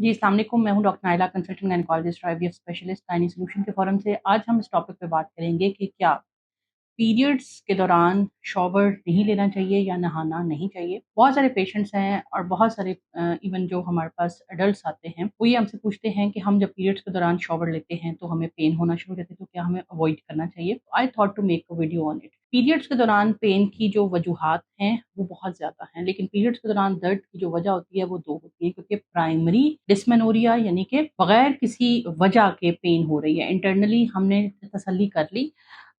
जी, अस्सलाम वालेकुम। मैं हूँ doctor Naila, consultant gynaecologist, IVF specialist, gynae solution के फोरम से। आज हम इस टॉपिक पे बात करेंगे कि क्या पीरियड्स के दौरान शॉवर नहीं लेना चाहिए या नहाना नहीं चाहिए। बहुत सारे पेशेंट्स हैं और बहुत सारे इवन जो हमारे पास एडल्ट्स आते हैं, वो ये हमसे पूछते हैं कि हम जब पीरियड्स के दौरान शॉवर लेते हैं तो हमें पेन होना शुरू हो जाती है, तो क्या हमें अवॉइड करना चाहिए? I thought to make a video on it. Periods के दौरान पेन की जो वजूहात हैं वो बहुत ज़्यादा हैं, लेकिन पीरियड्स के दौरान दर्द की जो वजह होती है वो 2 होती है, क्योंकि प्राइमरी डिस्मेनोरिया यानी कि बगैर किसी वजह के पेन हो रही है। इंटरनली हमने तसल्ली कर ली,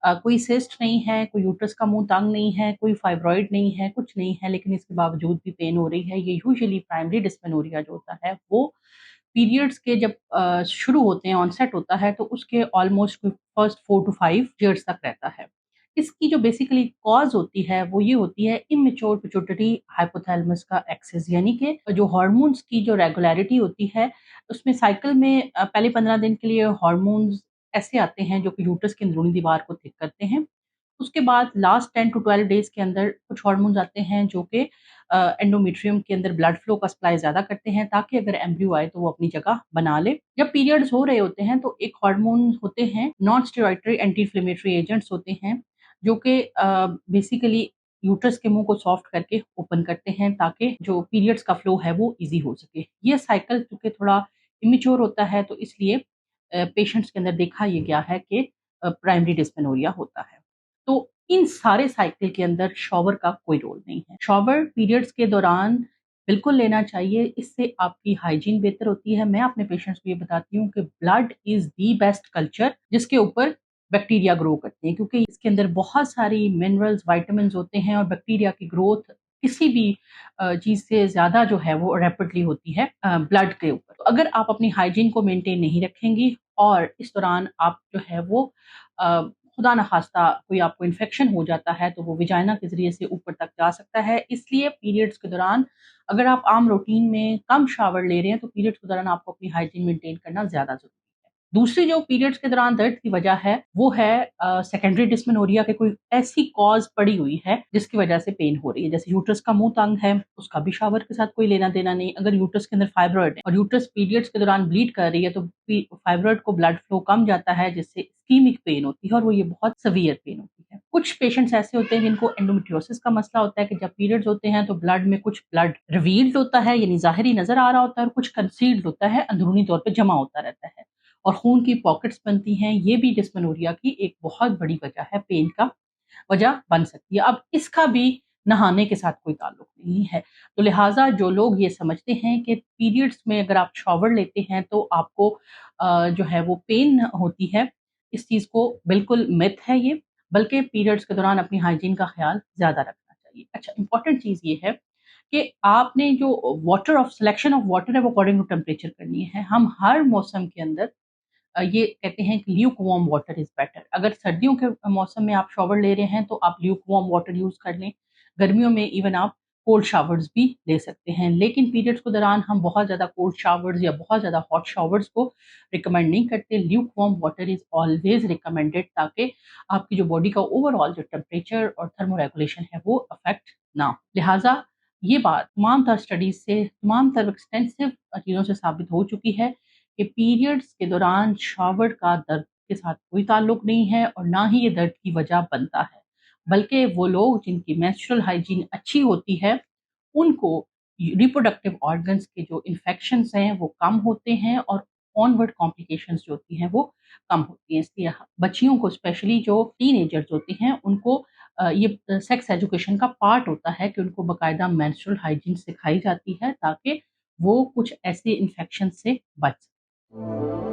कोई सिस्ट नहीं है, कोई यूट्रस का मुँह तंग नहीं है, कोई फाइब्रॉइड नहीं है, कुछ नहीं है, लेकिन इसके बावजूद भी पेन हो रही है। ये यूजुअली प्राइमरी डिस्मेनोरिया जो होता है वो पीरियड्स के जब शुरू होते हैं, ऑनसेट होता है, तो उसके ऑलमोस्ट फर्स्ट 4 टू 5 ईयर्स तक रहता है। इसकी जो बेसिकली कॉज़ होती है वो ये होती है इमैच्योर पिट्यूटरी हाइपोथैलेमस का एक्सेस, यानी कि जो हार्मोन्स की जो रेगुलैरिटी होती है उसमें साइकिल में पहले 15 दिन के लिए हार्मोन्स ऐसे आते हैं जो कि यूट्रस की अंदरूनी दीवार को थिक करते हैं। उसके बाद लास्ट 10 टू 12 डेज़ के अंदर कुछ हार्मोन्स आते हैं जो कि एंडोमेट्रियम के अंदर ब्लड फ्लो का सप्लाई ज़्यादा करते हैं, ताकि अगर एम्ब्रियो आए तो वो अपनी जगह बना ले। जब पीरियड्स हो रहे होते हैं तो एक हार्मोन होते हैं, नॉन स्टेरॉयडरी एंटी इन्फ्लेमेटरी एजेंट्स होते हैं, जो कि बेसिकली यूट्रस के मुँह को सॉफ्ट करके ओपन करते हैं, ताकि जो पीरियड्स का फ्लो है वो ईज़ी हो सके। ये साइकिल चूँकि थोड़ा इमैच्योर होता है, तो इसलिए पेशेंट्स के अंदर देखा ये गया है कि प्राइमरी डिस्मेनोरिया होता है। तो इन सारे साइकिल के अंदर शॉवर का कोई रोल नहीं है। शॉवर पीरियड्स के दौरान बिल्कुल लेना चाहिए, इससे आपकी हाइजीन बेहतर होती है। मैं अपने पेशेंट्स को ये बताती हूँ कि blood is the best culture जिसके ऊपर बैक्टीरिया ग्रो करते हैं, क्योंकि इसके अंदर बहुत सारी मिनरल्स, विटामिन्स होते हैं और बैक्टीरिया की ग्रोथ किसी भी चीज़ से ज़्यादा जो है वो रैपिडली होती है ब्लड के ऊपर। तो अगर आप अपनी हाइजीन को मेंटेन नहीं रखेंगी और इस दौरान आप जो है वो अ, खुदा न खास्ता कोई आपको इन्फेक्शन हो जाता है, तो वो विजाइना के ज़रिए से ऊपर तक जा सकता है। इसलिए पीरियड्स के दौरान अगर आप आम रूटीन में कम शावर ले रहे हैं, तो पीरियड्स के दौरान आपको अपनी हाइजीन मेंटेन करना ज़्यादा ज़रूरी है। दूसरी जो पीरियड्स के दौरान दर्द की वजह है, वो है सेकेंडरी डिस्मेनोरिया के कोई ऐसी कॉज़ पड़ी हुई है, जिसकी वजह से पेन हो रही है। जैसे यूट्रस का मुँह तंग है, उसका भी शावर के साथ कोई लेना-देना नहीं। अगर यूट्रस के अंदर फाइब्रॉइड है और यूट्रस पीरियड्स के दौरान ब्लीड कर रही है, तो फाइब्रॉइड को ब्लड फ्लो कम जाता है, जिससे इस्कीमिक पेन होती है और वो ये बहुत सीवियर पेन होती है। कुछ पेशेंट्स ऐसे होते हैं जिनको एंडोमेट्रियोसिस का मसला होता है कि जब पीरियड्स होते हैं तो ब्लड में कुछ ब्लड रिवील्ड होता है, यानी ज़ाहिरी नज़र आ रहा होता है, और कुछ कंसील्ड होता है, अंदरूनी तौर पे जमा होता रहता है और खून की पॉकेट्स बनती हैं। ये भी डिस्मेनोरिया की एक बहुत बड़ी वजह है, पेन का वजह बन सकती है। अब इसका भी नहाने के साथ कोई ताल्लुक नहीं है। तो लिहाज़ा जो लोग ये समझते हैं कि पीरियड्स में अगर आप शॉवर लेते हैं तो आपको जो है वो पेन होती है, इस चीज़ को बिल्कुल मिथ है ये, बल्कि पीरियड्स के दौरान अपनी हाइजीन का ख़्याल ज़्यादा रखना चाहिए। अच्छा, इम्पोर्टेंट चीज़ ये है कि आपने जो सिलेक्शन ऑफ वाटर है वो अकॉर्डिंग टू टेम्परेचर करनी है। हम हर मौसम के अंदर ये कहते हैं कि Luke warm water is better. अगर सर्दियों के मौसम में आप शॉवर ले रहे हैं तो आप ल्यूक वार्म वाटर यूज़ कर लें। गर्मियों में इवन आप कोल्ड शावर्स भी ले सकते हैं। लेकिन पीरियड्स के दौरान हम बहुत ज़्यादा कोल्ड शावर्स या बहुत ज़्यादा हॉट शावर्स को रिकमेंड नहीं करते। Luke warm water is always recommended, ताकि आपकी जो बॉडी का ओवरऑल जो टेम्परेचर और थर्मोरेगुलेशन है वो अफ़ेक्ट ना हो। लिहाज़ा ये बात तमाम तर स्टडीज़ से, तमाम तर एक्सटेंसिव चीज़ों से साबित हो चुकी है कि पीरियड्स के दौरान शावर का दर्द के साथ कोई ताल्लुक नहीं है और ना ही ये दर्द की वजह बनता है। बल्कि वो लोग जिनकी मेंस्ट्रुअल हाइजीन अच्छी होती है, उनको रिप्रोडक्टिव ऑर्गन्स के जो इन्फेक्शंस हैं वो कम होते हैं और ऑनवर्ड कॉम्प्लिकेशंस जो होती हैं वो कम होती हैं। इसलिए बच्चियों को, स्पेशली जो टीनेजर्स होते हैं, उनको ये सेक्स एजुकेशन का पार्ट होता है कि उनको बाकायदा मेंस्ट्रुअल हाइजीन सिखाई जाती है, ताकि वो कुछ ऐसे इन्फेक्शन से बच सकें।